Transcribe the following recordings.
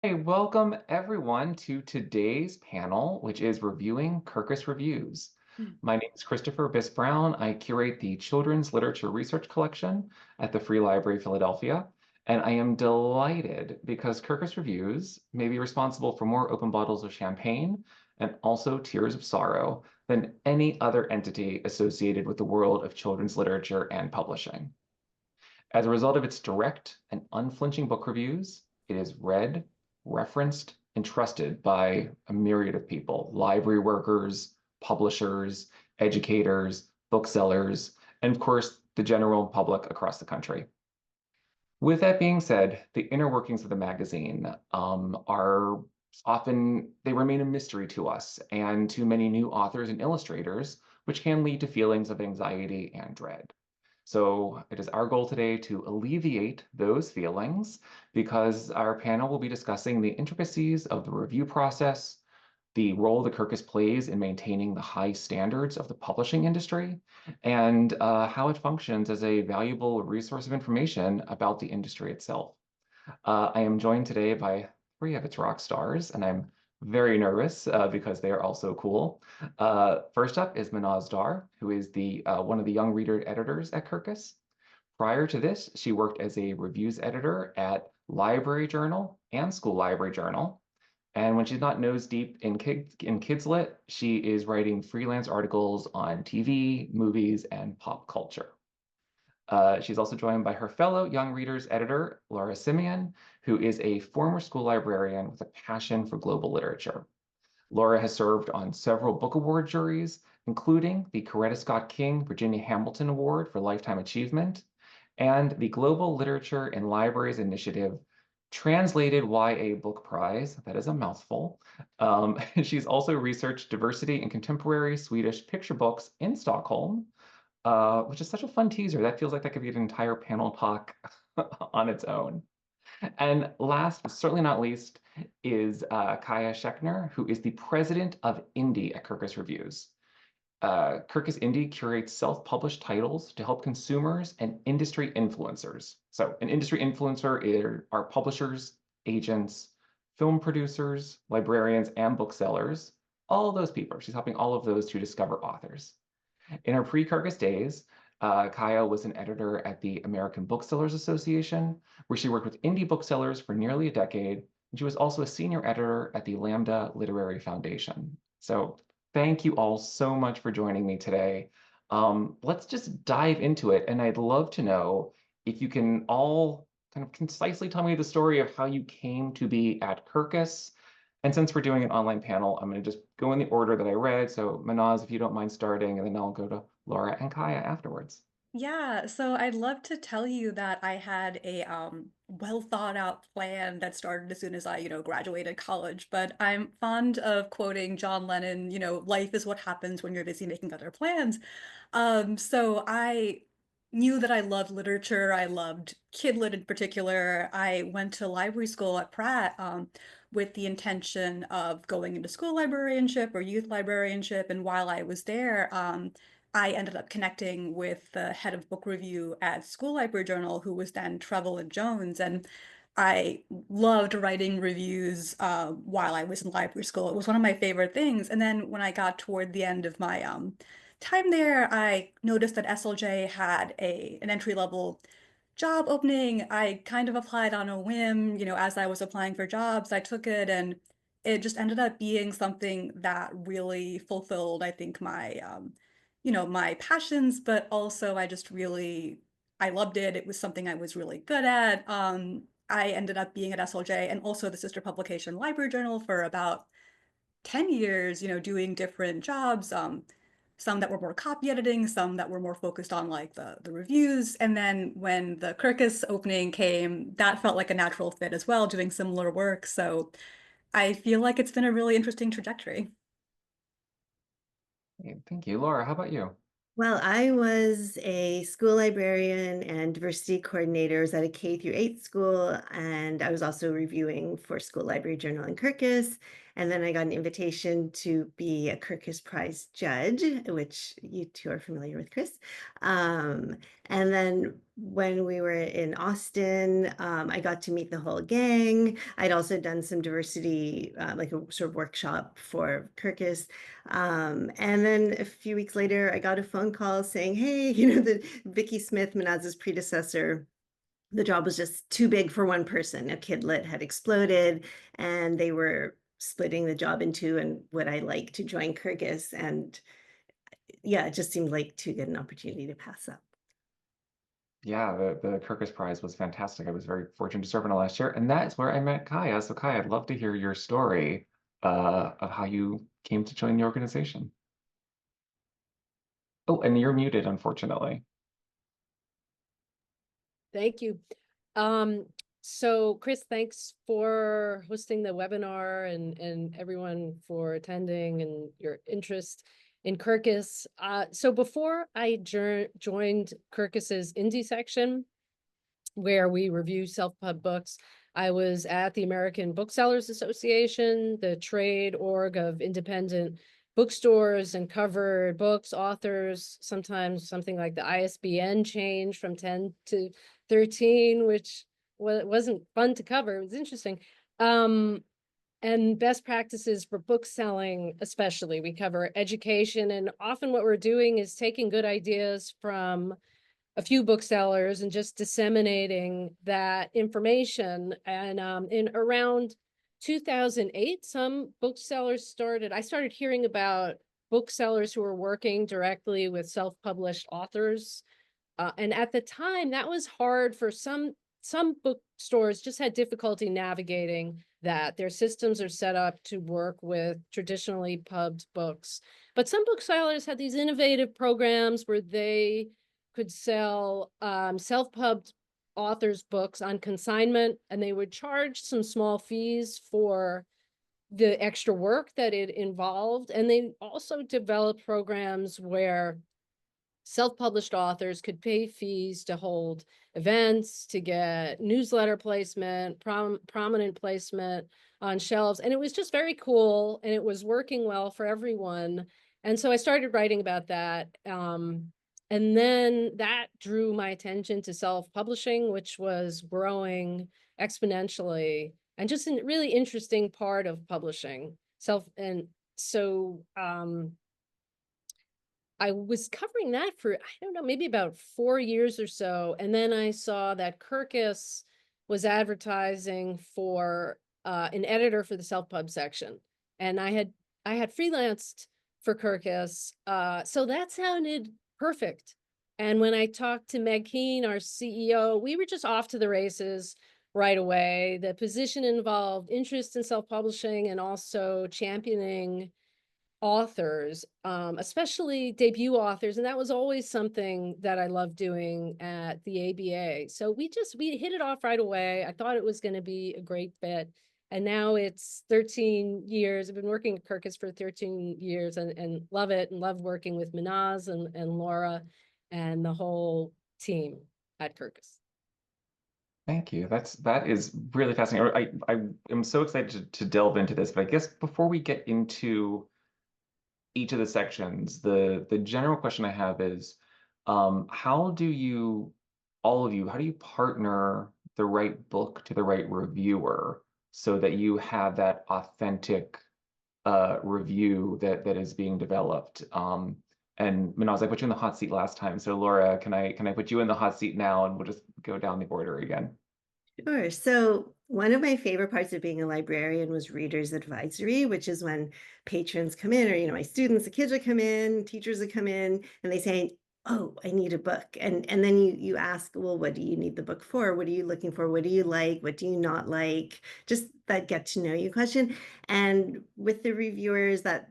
Hey, welcome everyone to today's panel, which is reviewing Kirkus Reviews. Mm. My name is Christopher Biss-Brown. I curate the Children's Literature Research Collection at the Free Library Philadelphia, and I am delighted because Kirkus Reviews may be responsible for more open bottles of champagne and also tears of sorrow than any other entity associated with the world of children's literature and publishing. As a result of its direct and unflinching book reviews, it is read, referenced, and trusted by a myriad of people, library workers, publishers, educators, booksellers, and of course, the general public across the country. With that being said, the inner workings of the magazine are often, they remain a mystery to us and to many new authors and illustrators, which can lead to feelings of anxiety and dread. So it is our goal today to alleviate those feelings because our panel will be discussing the intricacies of the review process, the role the Kirkus plays in maintaining the high standards of the publishing industry, and how it functions as a valuable resource of information about the industry itself. I am joined today by three of its rock stars, and I'm very nervous because they are also cool. First up is Mahnaz, who is the one of the young reader editors at Kirkus. Prior to this, she worked as a reviews editor at Library Journal and School Library Journal. And when she's not nose deep in kids lit, she is writing freelance articles on TV, movies, and pop culture. She's also joined by her fellow Young Readers editor, Laura Simeon, who is a former school librarian with a passion for global literature. Laura has served on several book award juries, including the Coretta Scott King Virginia Hamilton Award for Lifetime Achievement and the Global Literature in Libraries Initiative Translated YA Book Prize. That is a mouthful. She's also researched diversity in contemporary Swedish picture books in Stockholm, which is such a fun teaser. That feels like that could be an entire panel talk on its own. And last, but certainly not least, is Chaya Schechner, who is the president of Indie at Kirkus Reviews. Kirkus Indie curates self-published titles to help consumers and industry influencers. So an industry influencer are publishers, agents, film producers, librarians, and booksellers. All of those people. She's helping all of those to discover authors. In her pre-Kirkus days, Chaya was an editor at the American Booksellers Association, where she worked with indie booksellers for nearly a decade. And she was also a senior editor at the Lambda Literary Foundation. So thank you all so much for joining me today. Let's just dive into it. And I'd love to know if you can all kind of concisely tell me the story of how you came to be at Kirkus. And since we're doing an online panel, I'm going to just go in the order that I read. So Mahnaz, if you don't mind starting, and then I'll go to Laura and Chaya afterwards. Yeah, so I'd love to tell you that I had a well thought out plan that started as soon as I graduated college, but I'm fond of quoting John Lennon, life is what happens when you're busy making other plans. So I knew that I loved literature. I loved kid lit in particular. I went to library school at Pratt with the intention of going into school librarianship or youth librarianship. And while I was there, I ended up connecting with the head of book review at School Library Journal, who was then Trevel and Jones. And I loved writing reviews while I was in library school. It was one of my favorite things. And then when I got toward the end of my time there, I noticed that SLJ had an entry-level job opening. I kind of applied on a whim, as I was applying for jobs, I took it and it just ended up being something that really fulfilled, I think, my passions, but also I loved it. It was something I was really good at. I ended up being at SLJ and also the sister publication Library Journal for about 10 years, doing different jobs, some that were more copy editing, some that were more focused on like the reviews. And then when the Kirkus opening came, that felt like a natural fit as well, doing similar work. So I feel like it's been a really interesting trajectory. Great, thank you. Laura, how about you? Well, I was a school librarian and diversity coordinators at a K through 8 school, and I was also reviewing for School Library Journal and Kirkus. And then I got an invitation to be a Kirkus Prize judge, which you two are familiar with, Chris. And then when we were in Austin, I got to meet the whole gang. I'd also done some diversity, like a sort of workshop for Kirkus. And then a few weeks later, I got a phone call saying, hey, the Vicky Smith, Mahnaz's predecessor, the job was just too big for one person. A Kidlit had exploded and they were splitting the job into, and would I like to join Kirkus? And yeah, it just seemed like too good an opportunity to pass up. Yeah, the Kirkus Prize was fantastic. I was very fortunate to serve in it last year, and that is where I met Chaya. So Chaya, I'd love to hear your story of how you came to join the organization. Oh, and you're muted, unfortunately. Thank you. So Chris, thanks for hosting the webinar and everyone for attending and your interest in Kirkus. So before I joined Kirkus's indie section, where we review self-pub books, I was at the American Booksellers Association, the trade org of independent bookstores, and covered books, authors, sometimes something like the ISBN change from 10 to 13, which wasn't fun to cover. It was interesting. And best practices for book selling, especially. We cover education, and often what we're doing is taking good ideas from a few booksellers and just disseminating that information. And in around 2008, some booksellers I started hearing about booksellers who were working directly with self-published authors. And at the time, that was hard for some bookstores, just had difficulty navigating that. Their systems are set up to work with traditionally pubbed books. But some booksellers had these innovative programs where they could sell self-pubbed authors' books on consignment, and they would charge some small fees for the extra work that it involved. And they also developed programs where self-published authors could pay fees to hold events, to get newsletter placement, prominent placement on shelves. And it was just very cool, and it was working well for everyone. And so I started writing about that. And then that drew my attention to self-publishing, which was growing exponentially and just a really interesting part of publishing. And so I was covering that for, I don't know, maybe about 4 years or so. And then I saw that Kirkus was advertising for an editor for the self-pub section. And I had freelanced for Kirkus. So that sounded perfect. And when I talked to Meg Keane, our CEO, we were just off to the races right away. The position involved interest in self-publishing and also championing authors, especially debut authors. And that was always something that I loved doing at the ABA. So we hit it off right away. I thought it was going to be a great fit. And now it's 13 years. I've been working at Kirkus for 13 years and love it, and love working with Mahnaz and Laura and the whole team at Kirkus. Thank you. That is really fascinating. I am so excited to delve into this, but I guess before we get into each of the sections, the general question I have is, how do you partner the right book to the right reviewer so that you have that authentic review that is being developed? And Mahnaz, I put you in the hot seat last time, so Laura, can I put you in the hot seat now, and we'll just go down the order again? Sure. So one of my favorite parts of being a librarian was readers advisory, which is when patrons come in, or my students, the kids would come in, teachers would come in, and they say, oh, I need a book. And then you ask, well, what do you need the book for? What are you looking for? What do you like? What do you not like? Just that get to know you question. And with the reviewers, that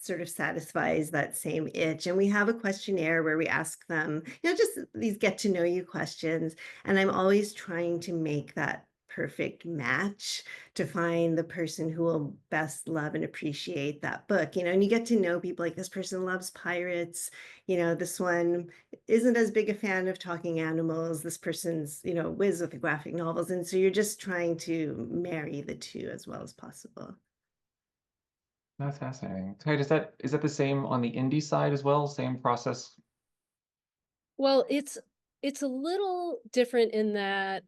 sort of satisfies that same itch. And we have a questionnaire where we ask them, just these get to know you questions. And I'm always trying to make that perfect match to find the person who will best love and appreciate that book. And you get to know people, like this person loves pirates, this one isn't as big a fan of talking animals, this person's whiz with the graphic novels. And so you're just trying to marry the two as well as possible. That's fascinating. Okay, is that the same on the indie side as well? Same process? Well, it's a little different in that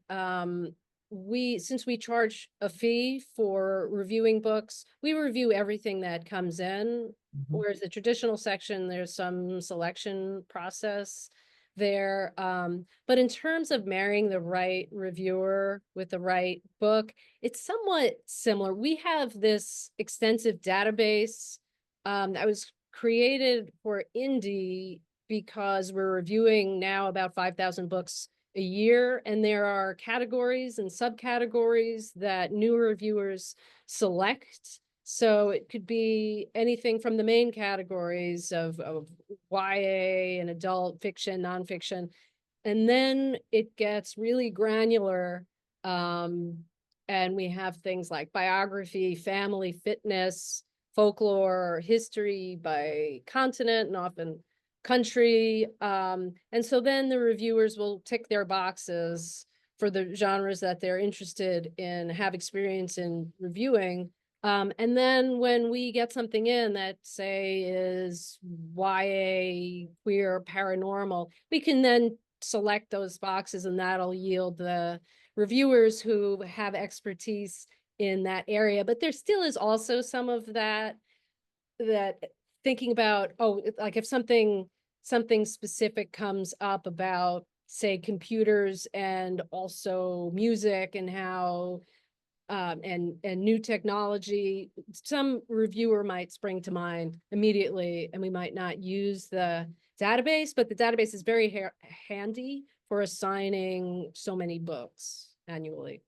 since we charge a fee for reviewing books, we review everything that comes in. Mhm. Whereas the traditional section, there's some selection process there. But in terms of marrying the right reviewer with the right book, it's somewhat similar. We have this extensive database that was created for indie because we're reviewing now about 5,000 books a year, and there are categories and subcategories that new reviewers select. So it could be anything from the main categories of YA and adult fiction, nonfiction, and then it gets really granular. And we have things like biography, family, fitness, folklore, history by continent, and often country. And so then the reviewers will tick their boxes for the genres that they're interested in, have experience in reviewing. And then when we get something in that, say, is YA, queer, paranormal, we can then select those boxes, and that'll yield the reviewers who have expertise in that area. But there still is also some of that thinking about, oh, like if something specific comes up about, say, computers and also music and how and new technology, some reviewer might spring to mind immediately, and we might not use the database, but the database is very handy for assigning so many books annually.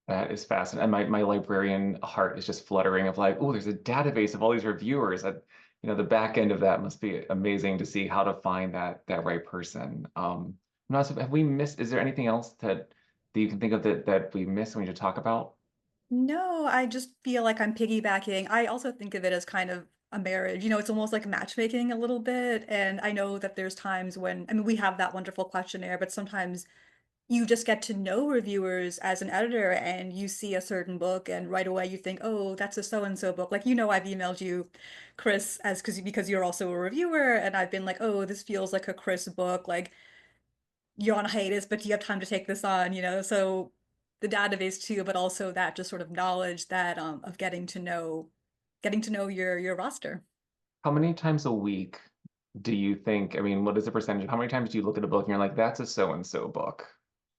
That is fascinating. And my librarian heart is just fluttering of like, oh, there's a database of all these reviewers. That, the back end of that must be amazing to see how to find that right person. Have we missed, is there anything else that you can think of that we missed when we need to talk about? No, I just feel like I'm piggybacking. I also think of it as kind of a marriage. It's almost like matchmaking a little bit. And I know that there's times when, I mean, we have that wonderful questionnaire, but sometimes you just get to know reviewers as an editor and you see a certain book and right away you think, oh, that's a so-and-so book. Like, I've emailed you, Chris, because you're also a reviewer, and I've been like, oh, this feels like a Chris book. Like, you're on hiatus, but do you have time to take this on, So the database too, but also that just sort of knowledge that of getting to know your roster. How many times a week do you think, I mean, what is the percentage? How many times do you look at a book and you're like, that's a so-and-so book?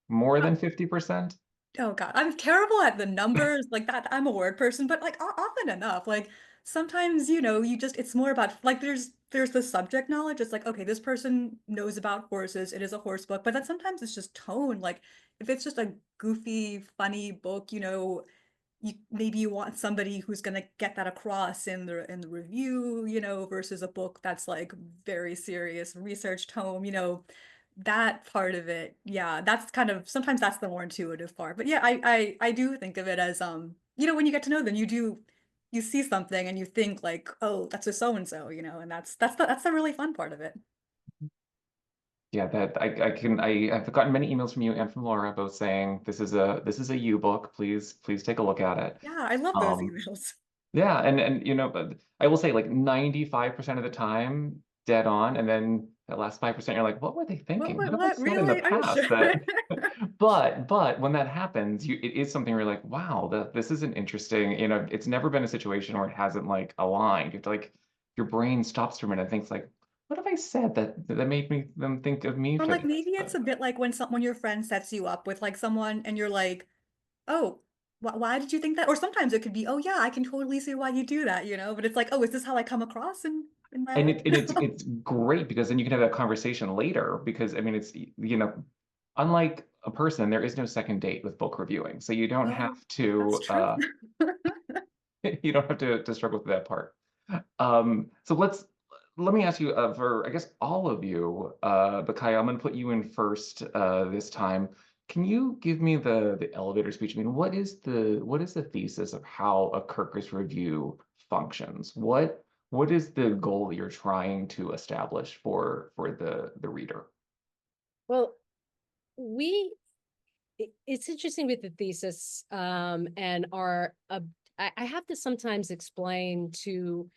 More than 50%? Oh God, I'm terrible at the numbers like that. I'm a word person, but like often enough, like sometimes, it's more about like there's the subject knowledge. It's like, okay, this person knows about horses. It is a horse book, but then sometimes it's just tone. Like if it's just a goofy, funny book, maybe you want somebody who's gonna get that across in the review, versus a book that's like very serious research tome, that part of it. Yeah, that's kind of sometimes that's the more intuitive part. But yeah, I do think of it as when you get to know them, you see something and you think like, oh, that's a so and so, and that's the really fun part of it. Yeah, that I've gotten many emails from you and from Laura both saying this is a you book. Please take a look at it. Yeah, I love those Um, emails. yeah, and but I will say like 95% of the time dead on, and then that last 5% you're like, what were they thinking? What have I What said in the really? Are you past sure? that but when that happens, it is something where you're like, wow, this is an interesting, it's never been a situation where it hasn't like aligned. You have to like your brain stops for a minute and thinks like, what have I said that made them think of me Or for like this? maybe it's a bit like when your friend sets you up with like someone and you're like, oh, why did you think that? Or sometimes it could be, oh yeah, I can totally see why you do that, But it's like, oh, is this how I come across in my And life? it's great because then you can have that conversation later because I mean it's unlike a person, there is no second date with book reviewing. So you don't Oh, have that's to true. you don't have to struggle with that part. So let me ask you for I guess all of you, but Chaya, I'm gonna put you in first this time. Can you give me the elevator speech? I mean, what is the thesis of how a Kirkus review functions? What is the goal you're trying to establish for the reader? Well, it's interesting with the thesis and our I have to sometimes explain to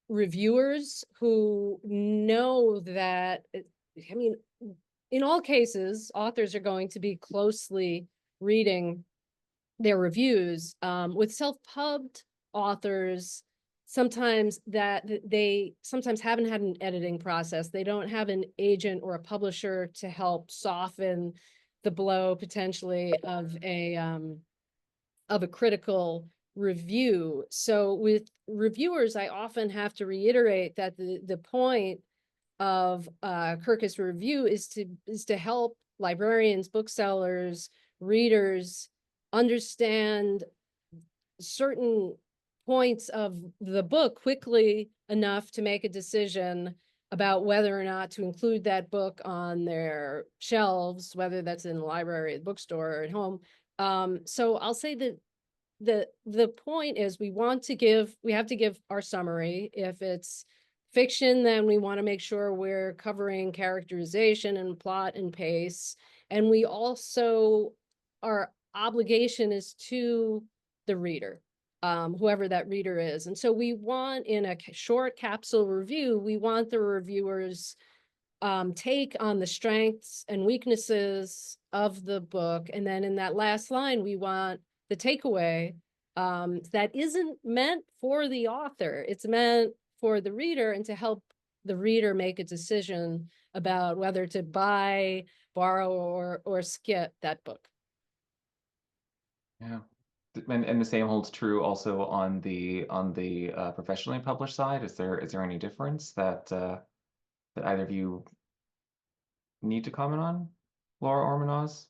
reviewers who know that, I mean, in all cases, authors are going to be closely reading their reviews. With self-pubbed authors, sometimes they sometimes haven't had an editing process. They don't have an agent or a publisher to help soften the blow potentially of a critical review. So with reviewers, I often have to reiterate that the point of Kirkus Review is to help librarians, booksellers, readers understand certain points of the book quickly enough to make a decision about whether or not to include that book on their shelves, whether that's in the library, the bookstore, or at home. So I'll say that the point is we have to give our summary. If it's fiction, then we want to make sure we're covering characterization and plot and pace. And we also, our obligation is to the reader, whoever that reader is. And so we want, in a short capsule review, we want the reviewers take on the strengths and weaknesses of the book. And then in that last line, we want the takeaway that isn't meant for the author. It's meant for the reader and to help the reader make a decision about whether to buy, borrow, or skip that book. Yeah. And the same holds true also on the professionally published side. Is there any difference that that either of you need to comment on, Laura or Mahnaz?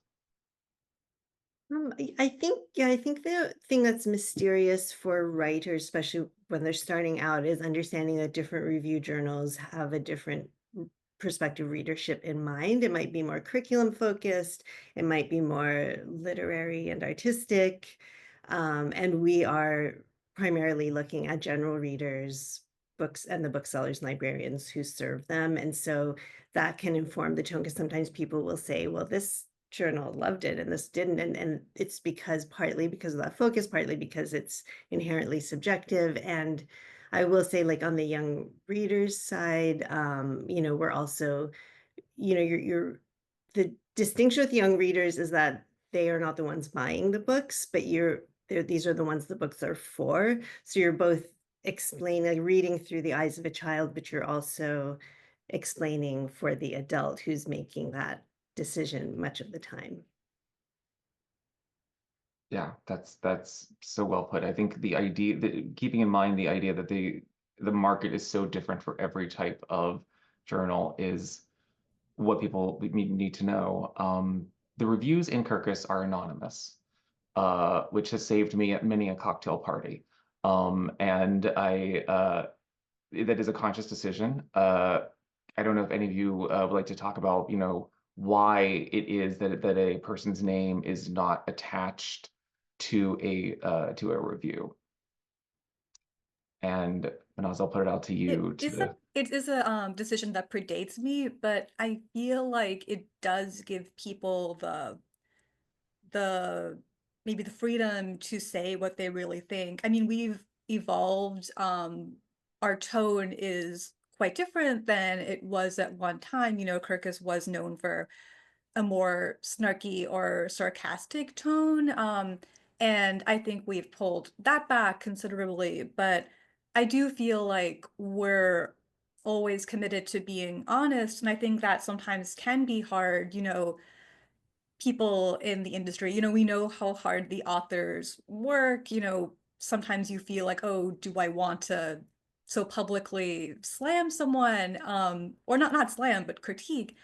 I think, yeah, I think the thing that's mysterious for writers, especially when they're starting out, is understanding that different review journals have a different prospective readership in mind. It might be more curriculum focused, it might be more literary and artistic. And we are primarily looking at general readers, books, and the booksellers and librarians who serve them. And so that can inform the tone, because sometimes people will say, well, this journal loved it and this didn't, and it's partly because of that focus, partly because it's inherently subjective. And I will say, like, on the young readers side, we're also, you're the distinction with young readers is that they are not the ones buying the books, but these are the ones the books are for. So you're both explaining, reading through the eyes of a child, but you're also explaining for the adult who's making that decision much of the time. Yeah, that's so well put. I think the idea that, keeping in mind the idea that the market is so different for every type of journal, is what people need to know. The reviews in Kirkus are anonymous, which has saved me at many a cocktail party. And that is a conscious decision. I don't know if any of you would like to talk about, why it is that a person's name is not attached to a review. And Mahnaz, I'll put it out to you It is a decision that predates me, but I feel like it does give people the maybe the freedom to say what they really think. I mean, we've evolved. Our tone is quite different than it was at one time. Kirkus was known for a more snarky or sarcastic tone. And I think we've pulled that back considerably, but I do feel like we're always committed to being honest. And I think that sometimes can be hard, people in the industry, we know how hard the authors work, sometimes you feel like, oh, do I want to so publicly slam someone, or not slam, but critique.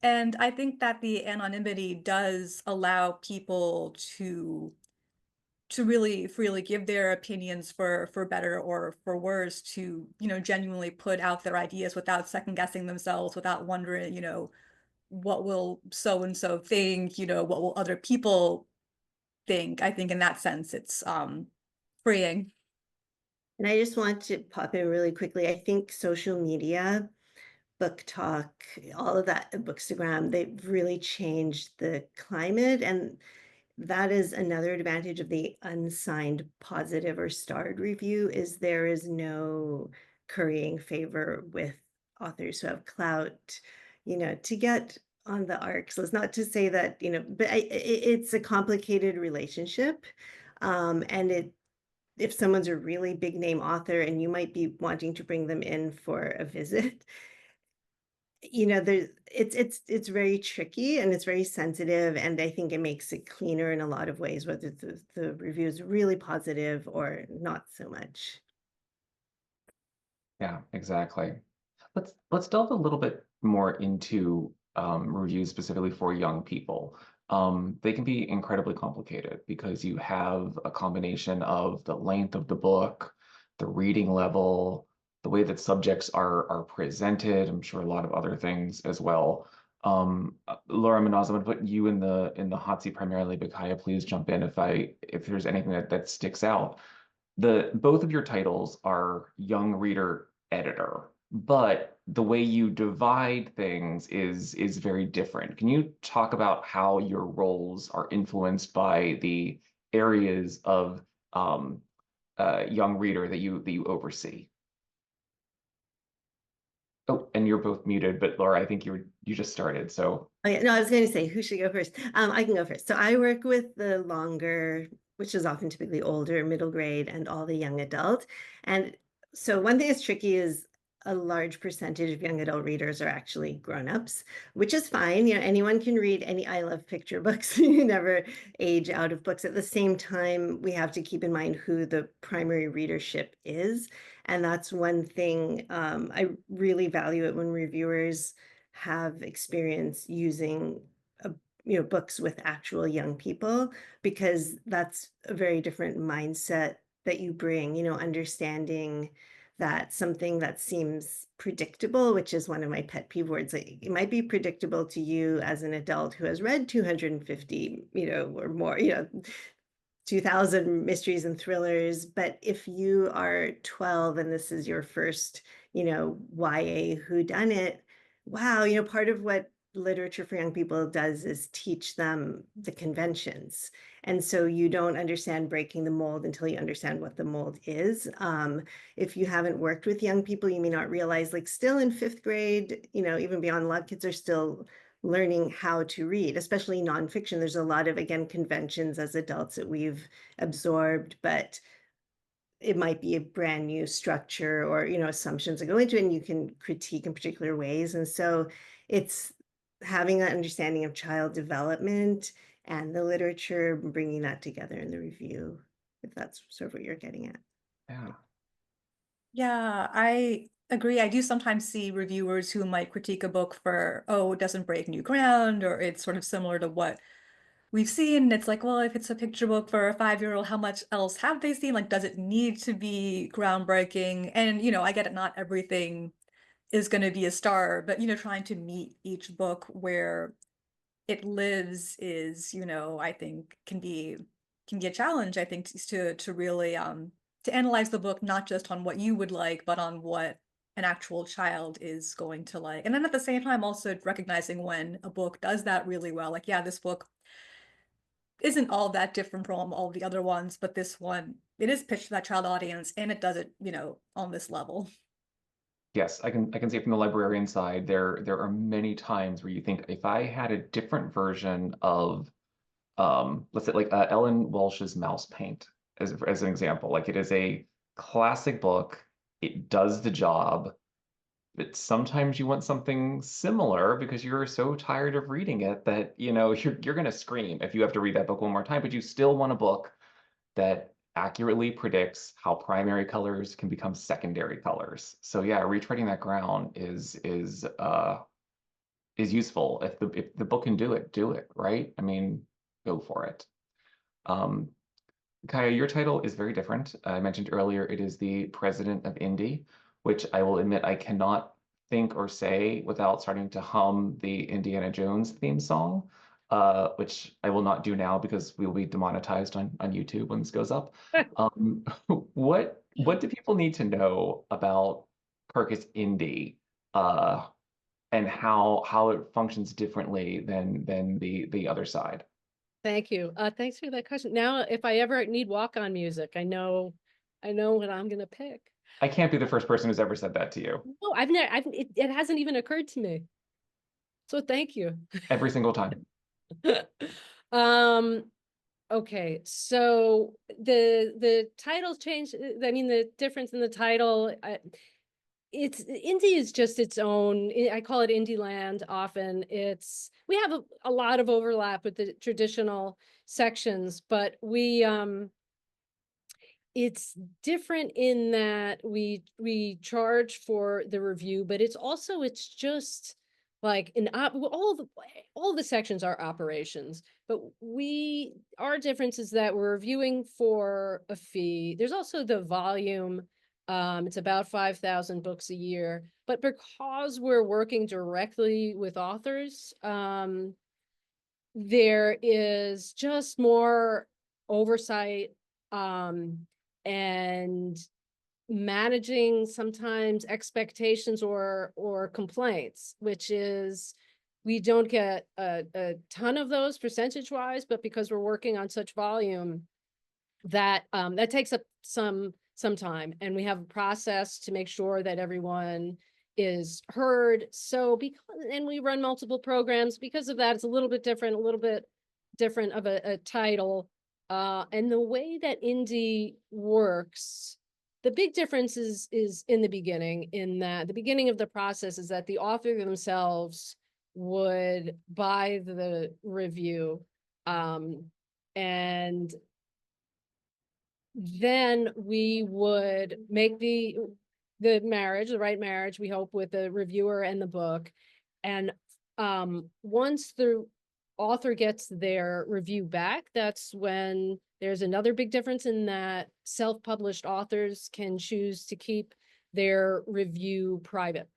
And I think that the anonymity does allow people to really freely give their opinions for better or for worse, to, genuinely put out their ideas without second guessing themselves, without wondering, what will so and so think, what will other people think. I think in that sense it's freeing. And I just want to pop in really quickly. I think social media, Book Talk, all of that, Bookstagram, they've really changed the climate. And that is another advantage of the unsigned positive or starred review, is there is no currying favor with authors who have clout, to get on the arc. So it's not to say that, but it's a complicated relationship. And if someone's a really big name author and you might be wanting to bring them in for a visit, there's it's very tricky and it's very sensitive, and I think it makes it cleaner in a lot of ways, whether the review is really positive or not so much. Yeah, exactly. Let's delve a little bit more into reviews specifically for young people. They can be incredibly complicated because you have a combination of the length of the book, the reading level, the way that subjects are presented. I'm sure a lot of other things as well. Laura, Mahnaz, I'm going to put you in the hot seat primarily, but Chaya, please jump in if there's anything that sticks out. Both of your titles are young reader editor, but the way you divide things is very different. Can you talk about how your roles are influenced by the areas of young reader that you oversee? Oh, and you're both muted, but Laura, I think you just started, so. Oh yeah, no, I was going to say, who should go first? I can go first. So I work with the longer, which is often typically older, middle grade, and all the young adult. And so one thing that's tricky is a large percentage of young adult readers are actually grown-ups, which is fine. Anyone can read any. I love picture books. You never age out of books. At the same time, we have to keep in mind who the primary readership is. And that's one thing I really value it when reviewers have experience using books with actual young people, because that's a very different mindset that you bring, understanding that something that seems predictable, which is one of my pet peeve words, like, it might be predictable to you as an adult who has read 250, or more, 2000 mysteries and thrillers. But if you are 12 and this is your first, YA whodunit, wow, part of what literature for young people does is teach them the conventions. And so you don't understand breaking the mold until you understand what the mold is. If you haven't worked with young people, you may not realize, like, still in 5th grade, even beyond love, kids are still learning how to read, especially nonfiction. There's a lot of, again, conventions as adults that we've absorbed, but it might be a brand new structure or, assumptions that go into it, and you can critique in particular ways. And so it's having that understanding of child development and the literature, bringing that together in the review, if that's sort of what you're getting at. Yeah. Yeah, I agree. I do sometimes see reviewers who might critique a book for, oh, it doesn't break new ground, or it's sort of similar to what we've seen. It's like, well, if it's a picture book for a 5-year-old, how much else have they seen? Like, does it need to be groundbreaking? And, I get it, not everything is going to be a star, but, trying to meet each book where it lives is, I think can be a challenge, I think, to really to analyze the book not just on what you would like, but on what an actual child is going to like. And then at the same time also recognizing when a book does that really well, like, yeah, this book isn't all that different from all the other ones, but this one, it is pitched to that child audience and it does it, on this level. Yes, I can see from the librarian side, there are many times where you think, if I had a different version of let's say like Ellen Walsh's Mouse Paint as an example. Like, it is a classic book. It does the job, but sometimes you want something similar because you're so tired of reading it that you're gonna scream if you have to read that book one more time, but you still want a book that accurately predicts how primary colors can become secondary colors. So yeah, retreading that ground is useful. If the book can do it, right? I mean, go for it. Um, Chaya, your title is very different. I mentioned earlier it is the president of Indy, which I will admit I cannot think or say without starting to hum the Indiana Jones theme song, which I will not do now because we will be demonetized on YouTube when this goes up. Um, what do people need to know about Kirkus Indy, and how it functions differently than the other side? Thank you. Thanks for that question. Now, if I ever need walk-on music, I know what I'm gonna pick. I can't be the first person who's ever said that to you. No, I've never, it hasn't even occurred to me. So thank you. Every single time. Um, okay, so the title change, I mean, the difference in the title, it's indie is just its own. I call it indie land often. We have a lot of overlap with the traditional sections, but it's different in that we charge for the review, but it's just like all the sections are operations, but our difference is that we're reviewing for a fee. There's also the volume. It's about 5,000 books a year, but because we're working directly with authors, there is just more oversight, and managing sometimes expectations or complaints, which is we don't get a ton of those percentage wise, but because we're working on such volume that that takes up some time, and we have a process to make sure that everyone is heard. So and we run multiple programs because of that. It's a little bit different of a title. And the way that indie works, the big difference is in the beginning, in that the beginning of the process is that the author themselves would buy the review, and then we would make the right marriage, we hope, with the reviewer and the book. And once the author gets their review back, that's when there's another big difference in that self-published authors can choose to keep their review private.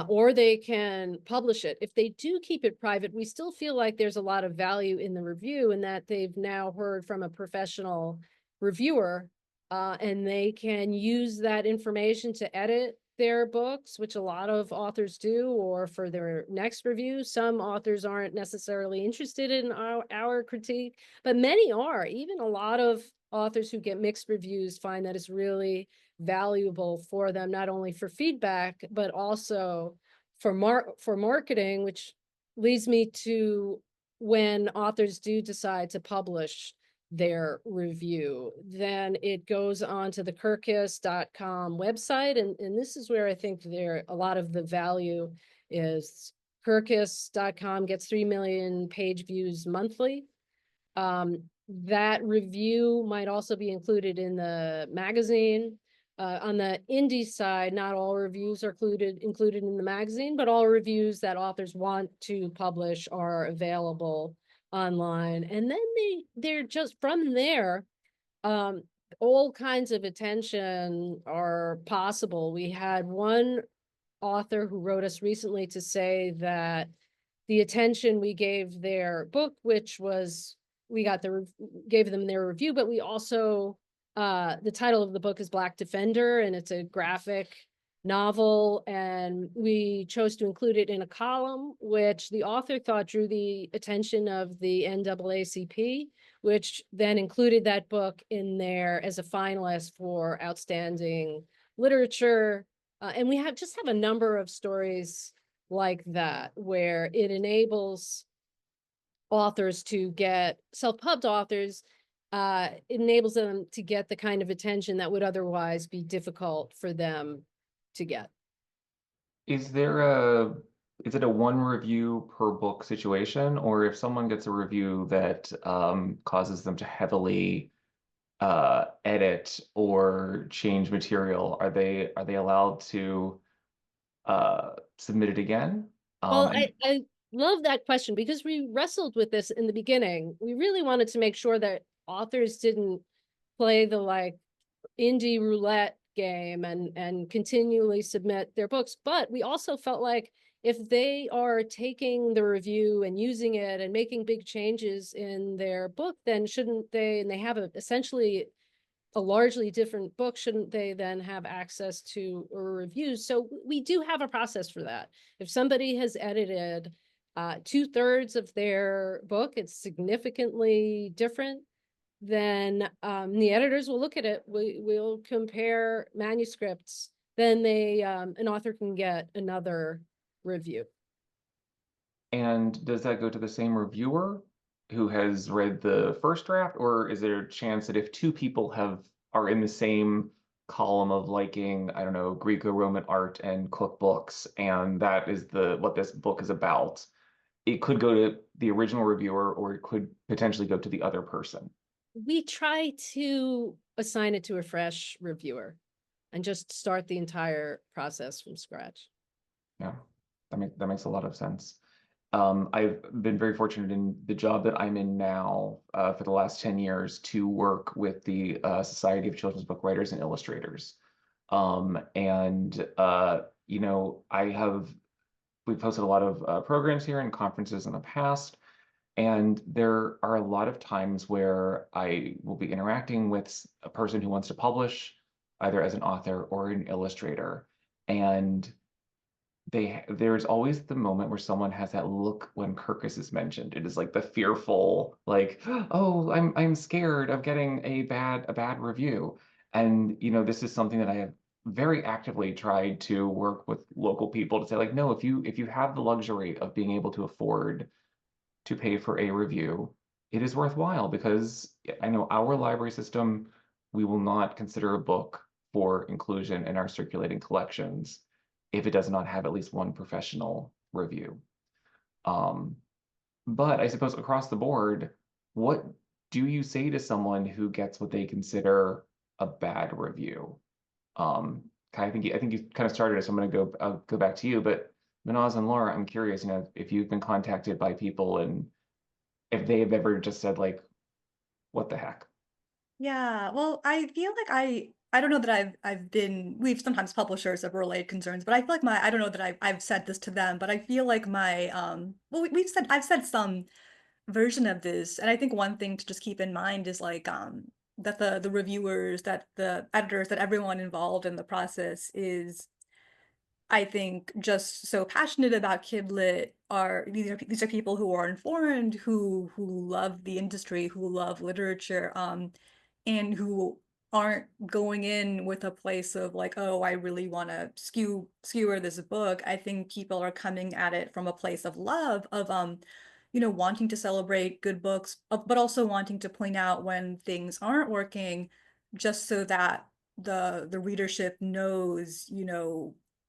Or they can publish it. If they do keep it private, we still feel like there's a lot of value in the review, and that they've now heard from a professional reviewer, and they can use that information to edit their books, which a lot of authors do, or for their next review. Some authors aren't necessarily interested in our critique, but many are. Even a lot of authors who get mixed reviews find that it's really valuable for them, not only for feedback, but also for marketing, which leads me to when authors do decide to publish their review, then it goes on to the Kirkus.com website. And this is where I think a lot of the value is. Kirkus.com gets 3 million page views monthly. That review might also be included in the magazine. On the indie side, not all reviews are included in the magazine, but all reviews that authors want to publish are available online. And then they're just from there, all kinds of attention are possible. We had one author who wrote us recently to say that the attention we gave their book, which was gave them their review, but we also the title of the book is Black Defender, and it's a graphic novel, and we chose to include it in a column, which the author thought drew the attention of the NAACP, which then included that book in there as a finalist for outstanding literature. And we have a number of stories like that, where it enables authors to get self-pubbed authors, it enables them to get the kind of attention that would otherwise be difficult for them to get. Is it a one review per book situation, or if someone gets a review that causes them to heavily edit or change material, are they allowed to submit it again? Well, I love that question, because we wrestled with this in the beginning. We really wanted to make sure that authors didn't play the indie roulette game and continually submit their books. But we also felt like if they are taking the review and using it and making big changes in their book, then shouldn't they, and they have essentially a largely different book, shouldn't they then have access to reviews? So we do have a process for that. If somebody has edited 2/3 of their book, it's significantly different, then the editors will look at it. We'll compare manuscripts. Then an author can get another review. And does that go to the same reviewer who has read the first draft, or is there a chance that if two people are in the same column of liking, I don't know, Greco-Roman art and cookbooks, and that is what this book is about, it could go to the original reviewer, or it could potentially go to the other person? We try to assign it to a fresh reviewer and just start the entire process from scratch. Yeah, that makes a lot of sense. I've been very fortunate in the job that I'm in now for the last 10 years to work with the Society of Children's Book Writers and Illustrators. You know, we've hosted a lot of programs here and conferences in the past. And there are a lot of times where I will be interacting with a person who wants to publish, either as an author or an illustrator. And there's always the moment where someone has that look when Kirkus is mentioned. It is like the fearful, like, oh, I'm scared of getting a bad review. And you know, this is something that I have very actively tried to work with local people to say, like, no, if you have the luxury of being able to afford to pay for a review, it is worthwhile, because I know our library system, we will not consider a book for inclusion in our circulating collections if it does not have at least one professional review. But I suppose across the board, what do you say to someone who gets what they consider a bad review? I think you kind of started it, so I'll go back to you. But Mahnaz and Laura, I'm curious, you know, if you've been contacted by people and if they have ever just said, like, what the heck? Yeah, well, I feel like I don't know that we've sometimes publishers have relayed concerns, but I feel like I don't know that I've said this to them, but I feel like well, I've said some version of this, and I think one thing to just keep in mind is like that the reviewers, that the editors, that everyone involved in the process is, I think, just so passionate about kidlit. These are people who are informed, who love the industry, who love literature, and who aren't going in with a place of like, oh, I really want to skewer this book. I think people are coming at it from a place of love, of wanting to celebrate good books, but also wanting to point out when things aren't working, just so that the readership knows,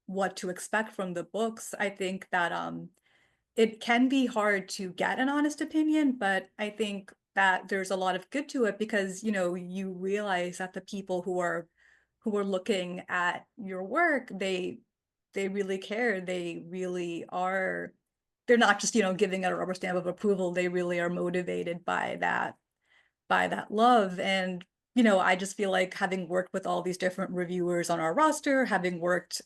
what to expect from the books. I think that it can be hard to get an honest opinion, but I think that there's a lot of good to it, because you realize that the people who are looking at your work, they really care. They really are, they're not just giving it a rubber stamp of approval. They really are motivated by that love. And I just feel like, having worked with all these different reviewers on our roster, having worked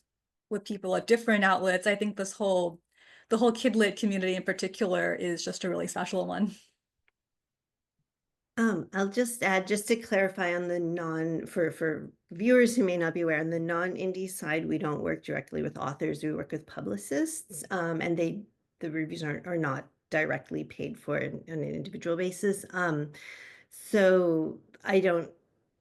with people at different outlets, I think the whole kidlit community in particular is just a really special one. I'll just add, just to clarify on the for viewers who may not be aware, on the non-indie side, we don't work directly with authors, we work with publicists, and the reviews are not directly paid for on an individual basis. So I don't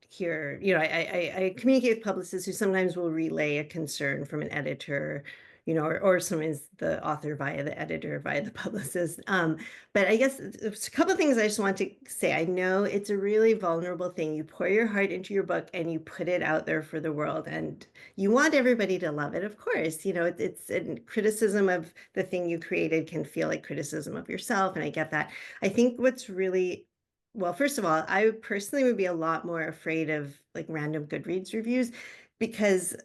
hear, I communicate with publicists who sometimes will relay a concern from an editor, or sometimes the author via the editor, via the publicist. But I guess there's a couple of things I just want to say. I know it's a really vulnerable thing. You pour your heart into your book and you put it out there for the world, and you want everybody to love it, of course. It's criticism of the thing you created can feel like criticism of yourself, and I get that. I think what's really, well, first of all, I personally would be a lot more afraid of like random Goodreads reviews, because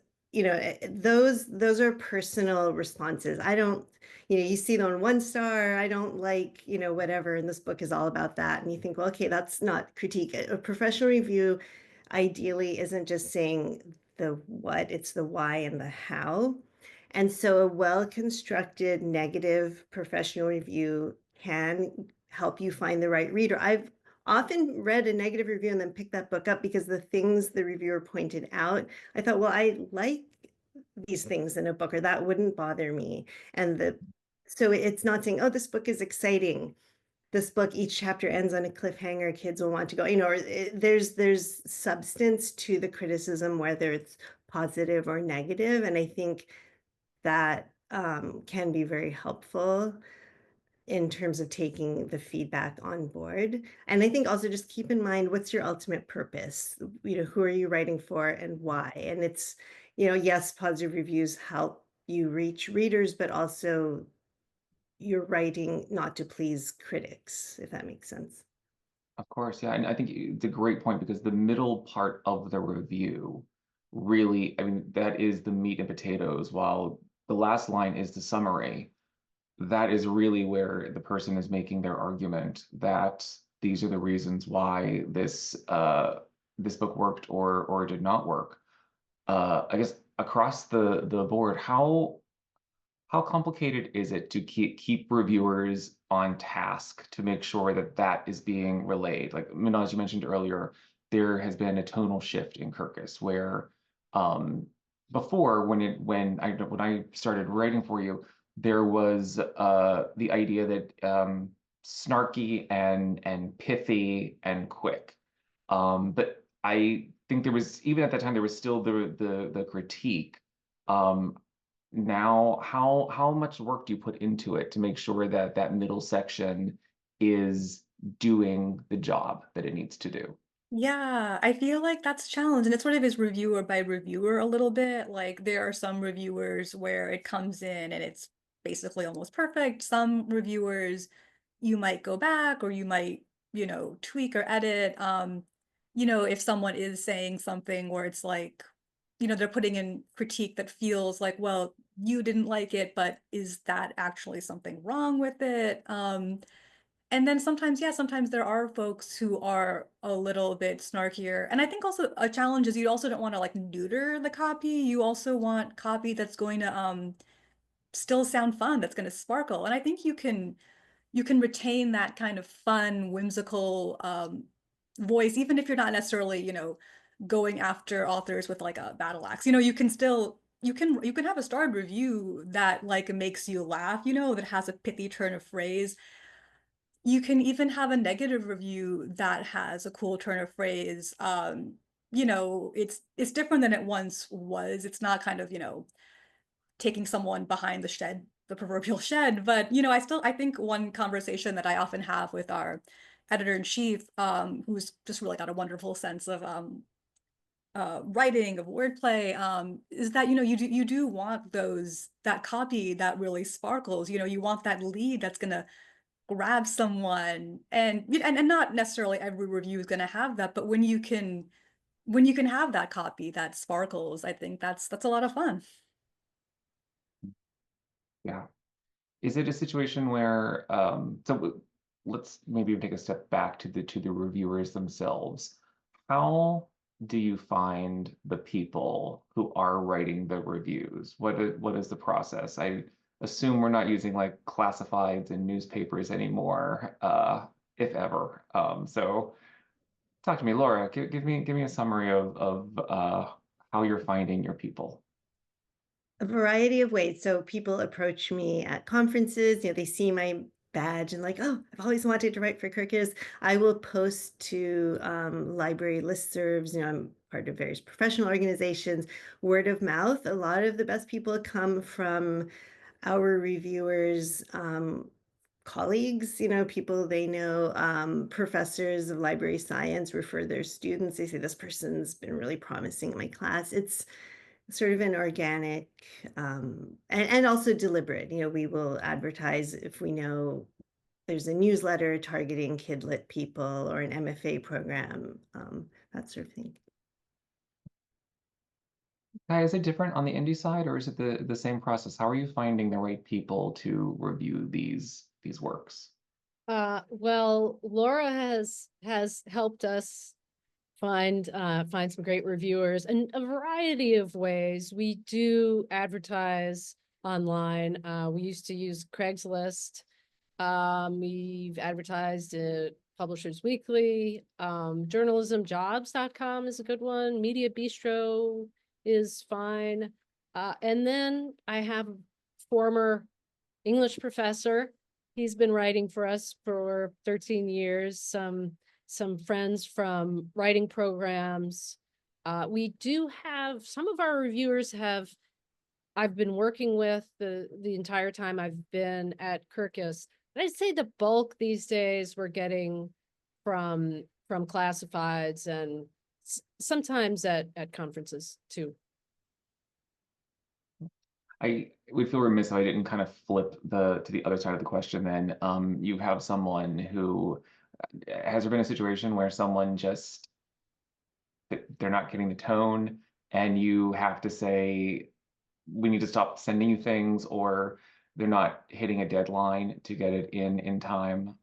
those are personal responses. I don't, you see them on 1 star, I don't like, whatever, and this book is all about that. And you think, well, okay, that's not critique. A professional review ideally isn't just saying the what, it's the why and the how. And so a well-constructed negative professional review can help you find the right reader. I've often read a negative review and then picked that book up because the things the reviewer pointed out, I thought, well, I like these things in a book, or that wouldn't bother me. And So it's not saying, oh, this book is exciting. This book, each chapter ends on a cliffhanger, kids will want to go, or there's substance to the criticism, whether it's positive or negative. And I think that can be very helpful in terms of taking the feedback on board. And I think also just keep in mind, what's your ultimate purpose? Who are you writing for and why? And it's, yes, positive reviews help you reach readers, but also you're writing not to please critics, if that makes sense. Of course, yeah. And I think it's a great point because the middle part of the review really, I mean, that is the meat and potatoes, while the last line is the summary. That is really where the person is making their argument that these are the reasons why this this book worked or did not work. I guess across the board, how complicated is it to keep reviewers on task to make sure that that is being relayed? Like Mahnaz, you mentioned earlier, there has been a tonal shift in Kirkus where before when I started writing for you, there was the idea that snarky and pithy and quick. But I think there was, even at that time, there was still the critique. Now, how much work do you put into it to make sure that that middle section is doing the job that it needs to do? Yeah, I feel like that's a challenge, and it sort of is reviewer by reviewer a little bit. Like there are some reviewers where it comes in and it's basically almost perfect. Some reviewers you might go back or you might, tweak or edit. If someone is saying something where it's like, they're putting in critique that feels like, well, you didn't like it, but is that actually something wrong with it? And then sometimes, yeah, sometimes there are folks who are a little bit snarkier. And I think also a challenge is you also don't want to like neuter the copy. You also want copy that's going to still sound fun, that's going to sparkle. And I think you can retain that kind of fun, whimsical voice, even if you're not necessarily, going after authors with like a battle axe. You can still you can have a starred review that like makes you laugh, that has a pithy turn of phrase. You can even have a negative review that has a cool turn of phrase. It's different than it once was. It's not kind of, taking someone behind the proverbial shed. But, I think one conversation that I often have with our editor-in-chief, who's just really got a wonderful sense of writing, of wordplay, is that, you do want that copy that really sparkles. You want that lead that's gonna grab someone, and not necessarily every review is going to have that, but when you can have that copy that sparkles, I think that's a lot of fun. Yeah. Is it a situation where let's maybe take a step back to the reviewers themselves. How do you find the people who are writing the reviews? What is the process? I assume we're not using like classifieds and newspapers anymore, if ever. So talk to me, Laura. Give me a summary of how you're finding your people. A variety of ways. So people approach me at conferences, they see my badge and like, oh, I've always wanted to write for Kirkus. I will post to library listservs. I'm part of various professional organizations. Word of mouth. A lot of the best people come from our reviewers, colleagues, people they know, professors of library science refer their students. They say, this person's been really promising in my class. It's sort of an organic and also deliberate. We will advertise if we know there's a newsletter targeting kidlit people or an MFA program, that sort of thing. Is it different on the indie side, or is it the same process? How are you finding the right people to review these works? Well, Laura has helped us find some great reviewers in a variety of ways. We do advertise online. We used to use Craigslist. We've advertised at Publishers Weekly. Journalismjobs.com is a good one. Media Bistro is fine. And then I have former English professor. He's been writing for us for 13 years. Some friends from writing programs. We do have some of our reviewers I've been working with the entire time I've been at Kirkus. But I'd say the bulk these days we're getting from classifieds and sometimes at conferences too. I would feel remiss if I didn't kind of flip to the other side of the question then. You have someone who, has there been a situation where someone just, they're not getting the tone and you have to say, we need to stop sending you things, or they're not hitting a deadline to get it in time?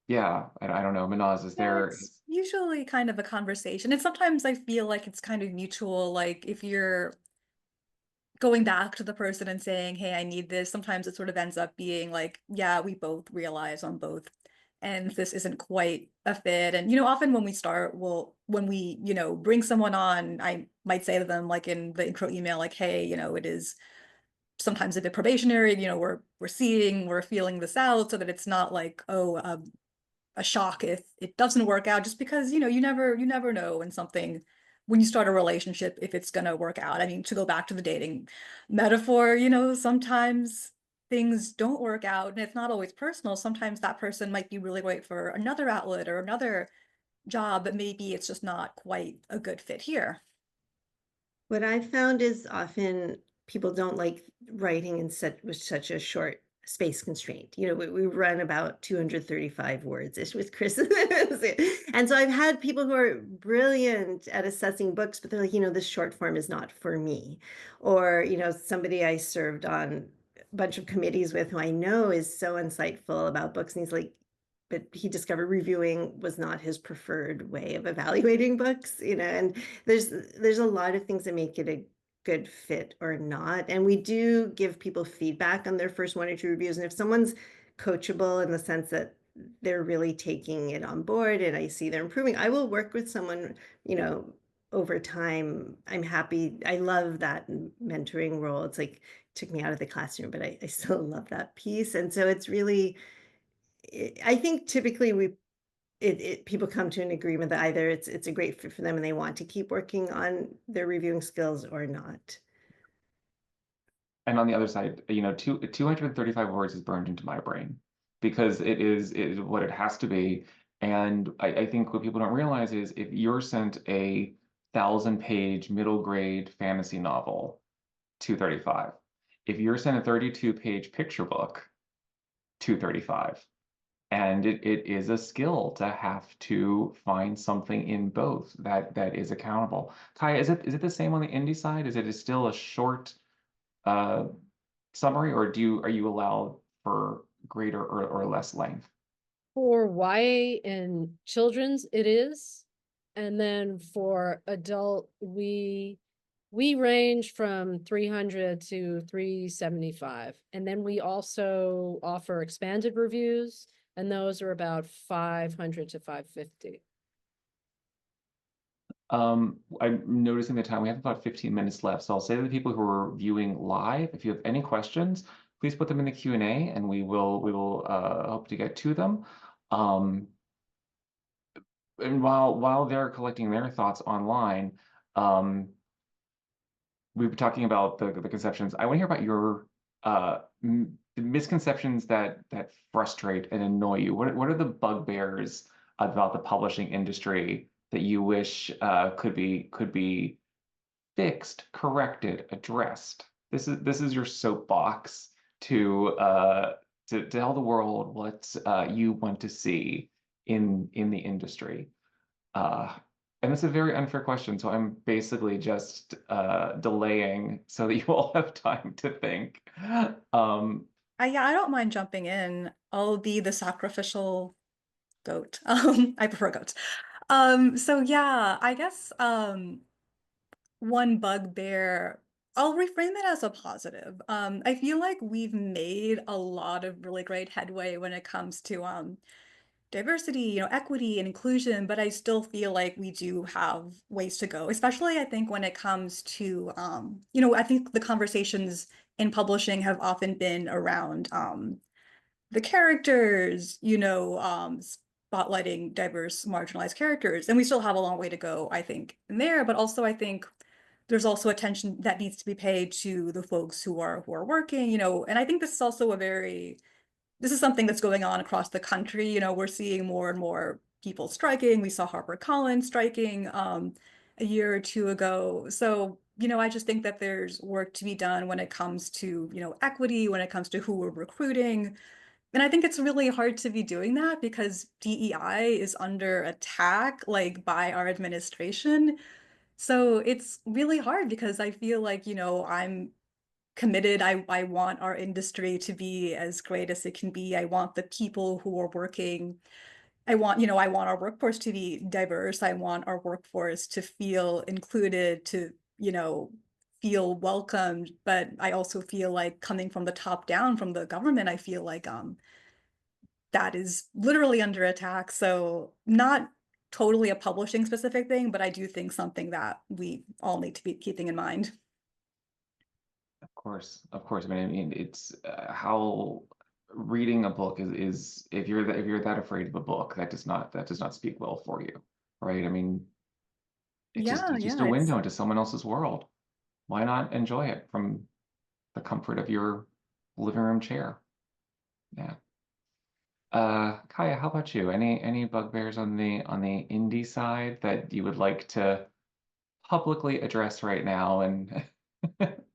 Yeah, I don't know. Mahnaz, is Yeah, there? it's usually kind of a conversation. And sometimes I feel like it's kind of mutual. Like if you're going back to the person and saying, hey, I need this, sometimes it sort of ends up being like, yeah, we both realize on both and this isn't quite a fit. And, often when we start, when we, bring someone on, I might say to them, like in the intro email, like, hey, it is sometimes a bit probationary, we're feeling this out so that it's not like, oh, a shock if it doesn't work out, just because you never know when you start a relationship if it's going to work out. I mean, to go back to the dating metaphor, sometimes things don't work out and it's not always personal. Sometimes that person might be really great for another outlet or another job, but maybe it's just not quite a good fit here. What I've found is often people don't like writing with such a short space constraint. We run about 235 words-ish with Chris. And so I've had people who are brilliant at assessing books, but they're like, this short form is not for me. Or, somebody I served on a bunch of committees with who I know is so insightful about books. And he's like, but he discovered reviewing was not his preferred way of evaluating books, and there's a lot of things that make it a good fit or not. And we do give people feedback on their first 1 or 2 reviews. And if someone's coachable in the sense that they're really taking it on board and I see they're improving, I will work with someone, over time. I'm happy. I love that mentoring role. It's like, took me out of the classroom, but I still love that piece. And so it's really, I think typically people come to an agreement that either it's a great fit for them and they want to keep working on their reviewing skills or not. And on the other side, 235 words is burned into my brain because it is what it has to be. And I think what people don't realize is if you're sent a 1,000-page middle grade fantasy novel, 235. If you're sent a 32-page picture book, 235. And it is a skill to have to find something in both that is accountable. Chaya, is it the same on the indie side? Is it still a short uh, summary, or are you allowed for greater or less length? For YA and children's, it is. And then for adult, we range from 300 to 375. And then we also offer expanded reviews, and those are about 500 to 550. I'm noticing the time. We have about 15 minutes left. So I'll say to the people who are viewing live, if you have any questions, please put them in the Q&A and we will hope to get to them. And while they're collecting their thoughts online, we were talking about the conceptions. I want to hear about your misconceptions that frustrate and annoy you. What are the bugbears about the publishing industry that you wish could be fixed, corrected, addressed? This is your soapbox to tell the world what you want to see in the industry. And it's a very unfair question, so I'm basically just delaying so that you all have time to think. Yeah, I don't mind jumping in. I'll be the sacrificial goat. I prefer goats. So yeah, I guess one bugbear, I'll reframe it as a positive. I feel like we've made a lot of really great headway when it comes to diversity, equity and inclusion, but I still feel like we do have ways to go, especially I think when it comes to, I think the conversations in publishing have often been around the characters, spotlighting diverse, marginalized characters. And we still have a long way to go, I think, in there. But also, I think there's also attention that needs to be paid to the folks who are working, and I think this is also this is something that's going on across the country. We're seeing more and more people striking. We saw HarperCollins striking a year or two ago. So, I just think that there's work to be done when it comes to, equity, when it comes to who we're recruiting. And I think it's really hard to be doing that because DEI is under attack, like by our administration. So it's really hard because I feel like, I'm committed. I want our industry to be as great as it can be. I want the people who are working. I want our workforce to be diverse. I want our workforce to feel included, to, feel welcomed. But I also feel like coming from the top down, from the government, I feel like that is literally under attack. So not totally a publishing specific thing, but I do think something that we all need to be keeping in mind. Of course. I mean, it's how reading a book is if you're that afraid of a book, that does not speak well for you, right? I mean, it's just a window into someone else's world. Why not enjoy it from the comfort of your living room chair? Yeah. Chaya, how about you? Any bugbears on the indie side that you would like to publicly address right now and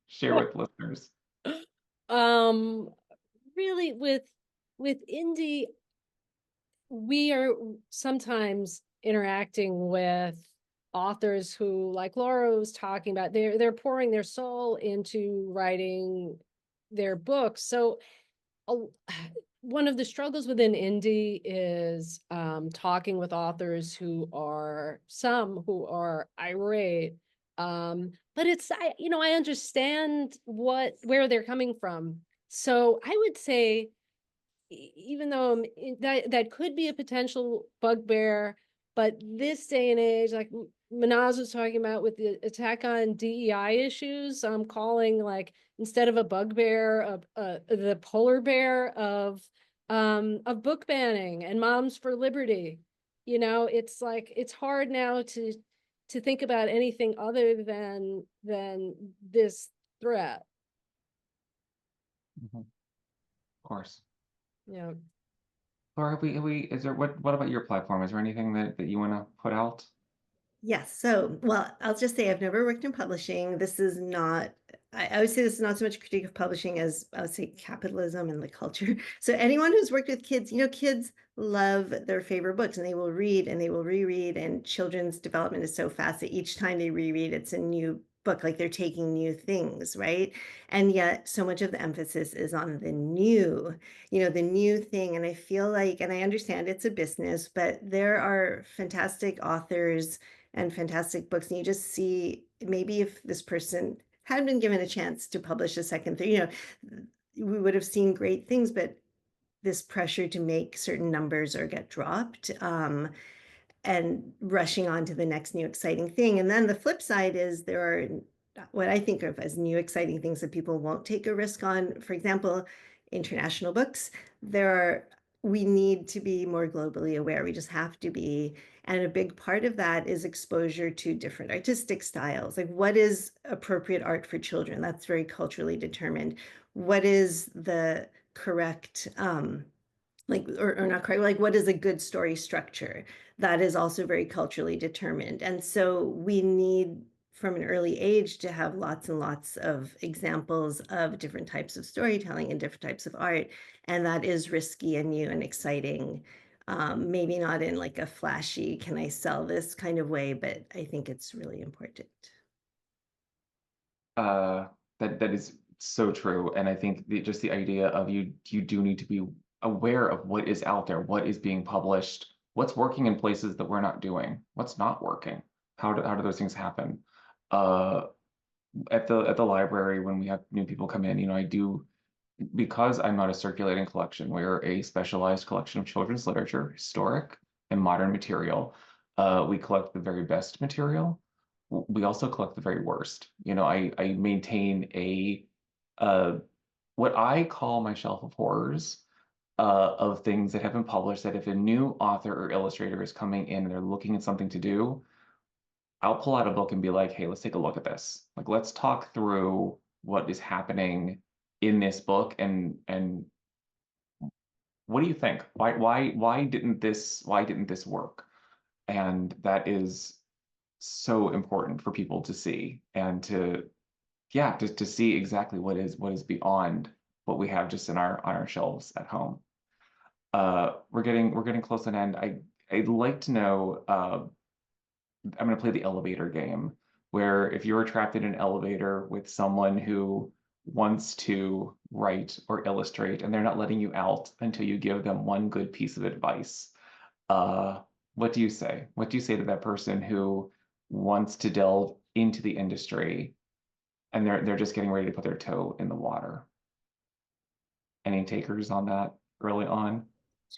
share with listeners? Really with indie, we are sometimes interacting with authors who, like Laura was talking about, they're pouring their soul into writing their books. So one of the struggles within indie is talking with authors who are irate. But I understand where they're coming from. So I would say, even though that could be a potential bugbear, but this day and age, like Mahnaz was talking about with the attack on DEI issues, I'm calling, like, instead of a bugbear, the polar bear of book banning and Moms for Liberty. It's like, it's hard now to think about anything other than this threat. Of course. Yeah. Laura, is there, what about your platform? Is there anything that you want to put out? Yes. So, well, I'll just say I've never worked in publishing. This is not, I would say this is not so much a critique of publishing as I would say capitalism and the culture. So anyone who's worked with kids, kids love their favorite books and they will read and they will reread, and children's development is so fast that each time they reread, it's a new book, like they're taking new things, right? And yet so much of the emphasis is on the new, the new thing. And I feel like, and I understand it's a business, but there are fantastic authors and fantastic books, and you just see, maybe if this person had been given a chance to publish a second thing, we would have seen great things, but this pressure to make certain numbers or get dropped, and rushing on to the next new exciting thing. And then the flip side is there are what I think of as new exciting things that people won't take a risk on. For example, international books. We need to be more globally aware. We just have to be. And a big part of that is exposure to different artistic styles. Like, what is appropriate art for children? That's very culturally determined. What is the correct, or not correct, like, what is a good story structure? That is also very culturally determined. And so we need, from an early age, to have lots and lots of examples of different types of storytelling and different types of art. And that is risky and new and exciting. Maybe not in like a flashy, can I sell this kind of way, but I think it's really important. That is so true. And I think just the idea of you do need to be aware of what is out there, what is being published, what's working in places that we're not doing, what's not working. How do those things happen? At the library, when we have new people come in, I do because I'm not a circulating collection, we're a specialized collection of children's literature, historic and modern material. We collect the very best material. We also collect the very worst. You know, I maintain a what I call my shelf of horrors of things that have been published, that if a new author or illustrator is coming in and they're looking at something to do, I'll pull out a book and be like, hey, let's take a look at this. Like, let's talk through what is happening in this book, and what do you think? Why didn't this work? And that is so important for people to see, and to see exactly what is beyond what we have just in our on our shelves at home. We're getting close to an end. I'd like to know, I'm going to play the elevator game, where if you're trapped in an elevator with someone who wants to write or illustrate and they're not letting you out until you give them one good piece of advice, what do you say? What do you say to that person who wants to delve into the industry and they're just getting ready to put their toe in the water? Any takers on that early on?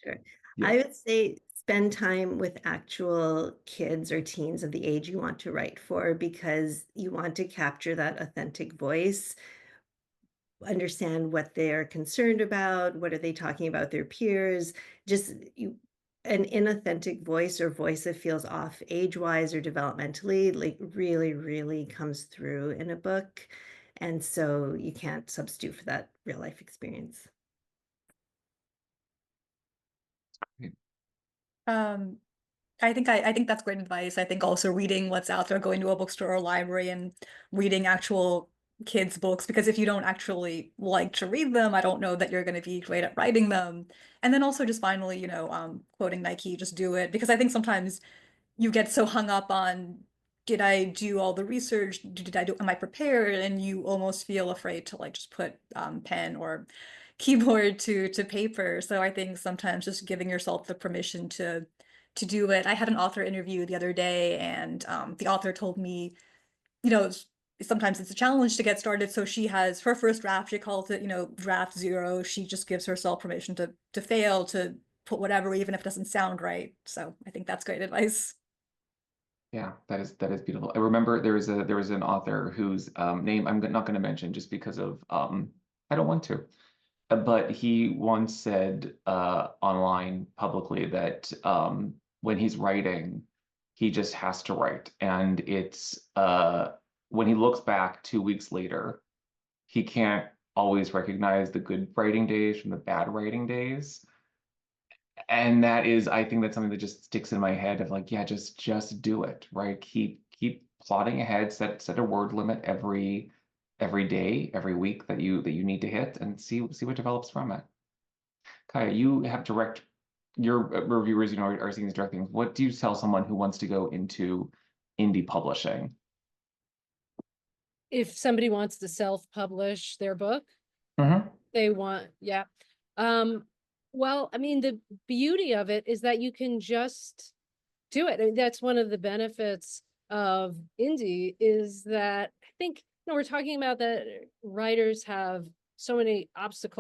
Sure. Yeah. I would say spend time with actual kids or teens of the age you want to write for, because you want to capture that authentic voice, understand what they're concerned about, what are they talking about their peers, just an inauthentic voice or voice that feels off age-wise or developmentally, like really, really comes through in a book. And so you can't substitute for that real life experience. I think that's great advice. I think also reading what's out there, going to a bookstore or library and reading actual kids' books, because if you don't actually like to read them, I don't know that you're going to be great at writing them. And then also just finally, quoting Nike, just do it, because I think sometimes you get so hung up on, did I do all the research? Am I prepared? And you almost feel afraid to like just put pen or keyboard to paper. So I think sometimes just giving yourself the permission to do it. I had an author interview the other day, and the author told me, you know, sometimes it's a challenge to get started. So she has her first draft, she calls it, draft zero. She just gives herself permission to fail, to put whatever, even if it doesn't sound right. So I think that's great advice. Yeah, that is beautiful. I remember there was an author whose name I'm not going to mention just because of I don't want to. But he once said online publicly that when he's writing, he just has to write, and it's when he looks back 2 weeks later, he can't always recognize the good writing days from the bad writing days. And that is, I think that's something that just sticks in my head of like, yeah, just do it, right? Keep plodding ahead, set a word limit every day, every week that you need to hit, and see what develops from it. Chaya, you have your reviewers, are seeing these direct things. What do you tell someone who wants to go into indie publishing? If somebody wants to self-publish their book, they want, yeah. Well, I mean, the beauty of it is that you can just do it. I mean, that's one of the benefits of indie, is that I think, we're talking about that writers have so many obstacles